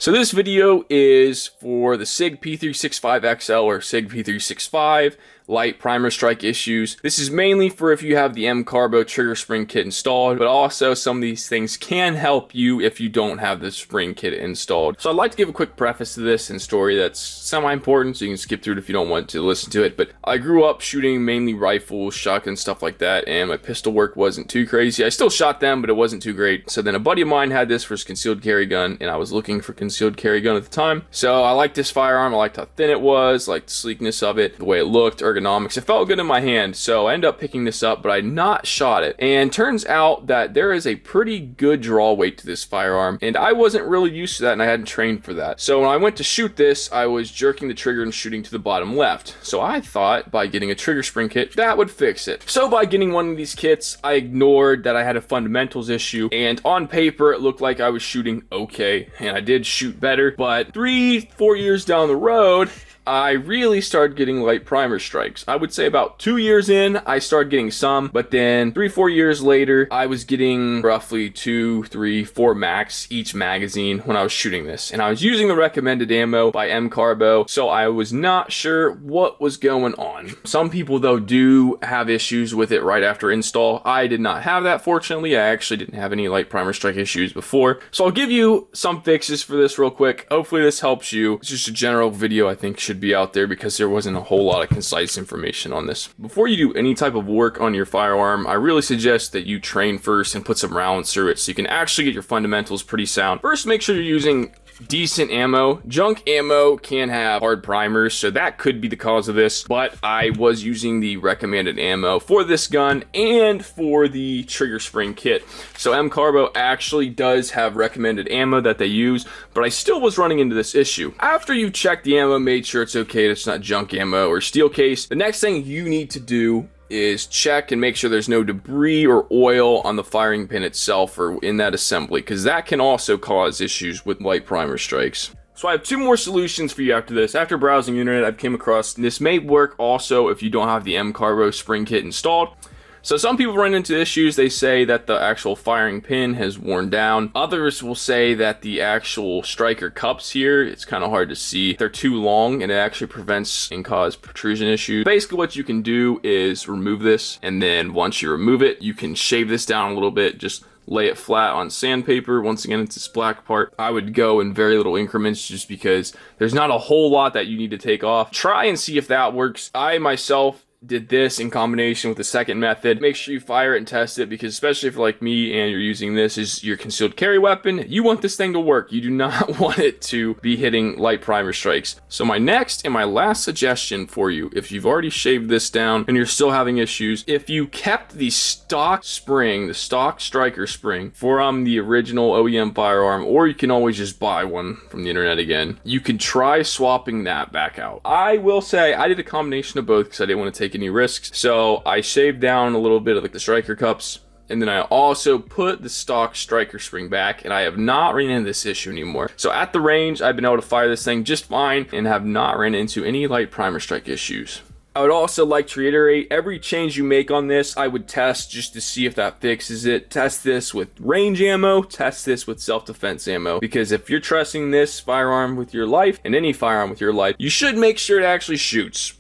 So this video is for the Sig P365XL or Sig P365 light primer strike issues. This is mainly for if you have the M Carbo trigger spring kit installed, but also some of these things can help you if you don't have the spring kit installed. So I'd like to give a quick preface to this and story that's semi-important, so you can skip through it if you don't want to listen to it. But I grew up shooting mainly rifles, shotguns, stuff like that, and my pistol work wasn't too crazy. I still shot them, but it wasn't too great. So then a buddy of mine had this for his concealed carry gun, and I was looking for concealed carry gun at the time. So I liked this firearm, I liked how thin it was, liked the sleekness of it, the way it looked, ergonomics. It felt good in my hand, so I ended up picking this up, but I not shot it. And turns out that there is a pretty good draw weight to this firearm, and I wasn't really used to that, and I hadn't trained for that. So when I went to shoot this, I was jerking the trigger and shooting to the bottom left. So I thought by getting a trigger spring kit, that would fix it. So by getting one of these kits, I ignored that I had a fundamentals issue, and on paper, it looked like I was shooting okay, and I did shoot better, but 3-4 years down the road, I really started getting light primer strikes. I would say about 2 years in, I started getting some, but then 3-4 years later, I was getting roughly 2, 3, 4 max each magazine when I was shooting this. And I was using the recommended ammo by M Carbo, so I was not sure what was going on. Some people though do have issues with it right after install. I did not have that, fortunately. I actually didn't have any light primer strike issues before. So I'll give you some fixes for this real quick. Hopefully this helps you. It's just a general video I think should be out there because there wasn't a whole lot of concise information on this. Before you do any type of work on your firearm, I really suggest that you train first and put some rounds through it so you can actually get your fundamentals pretty sound. First, make sure you're using decent ammo. Junk ammo can have hard primers, so that could be the cause of this, but I was using the recommended ammo for this gun and for the trigger spring kit. So M Carbo actually does have recommended ammo that they use, but I still was running into this issue. After you've checked the ammo, made sure it's okay, it's not junk ammo or steel case, the next thing you need to do is check and make sure there's no debris or oil on the firing pin itself or in that assembly, because that can also cause issues with light primer strikes. So I have 2 more solutions for you after this. After browsing the internet, I've came across, and this may work also if you don't have the M Carbo spring kit installed. So some people run into issues. They say that the actual firing pin has worn down. Others will say that the actual striker cups here, it's kind of hard to see. They're too long and it actually prevents and cause protrusion issues. Basically what you can do is remove this, and then once you remove it, you can shave this down a little bit, just lay it flat on sandpaper. Once again, it's this black part. I would go in very little increments just because there's not a whole lot that you need to take off. Try and see if that works. I myself did this in combination with the second method. Make sure you fire it and test it, because especially if you're like me and you're using this as your concealed carry weapon, you want this thing to work. You do not want it to be hitting light primer strikes. So my next and my last suggestion for you, if you've already shaved this down and you're still having issues, if you kept the stock spring, the stock striker spring from the original OEM firearm, or you can always just buy one from the internet again, you could try swapping that back out. I will say I did a combination of both because I didn't want to take any risks. So I shaved down a little bit of like the striker cups, and then I also put the stock striker spring back, and I have not ran into this issue anymore. So at the range, I've been able to fire this thing just fine and have not ran into any light primer strike issues. I would also like to reiterate, every change you make on this, I would test just to see if that fixes it. Test this with range ammo, test this with self-defense ammo, because if you're trusting this firearm with your life, and any firearm with your life, you should make sure it actually shoots.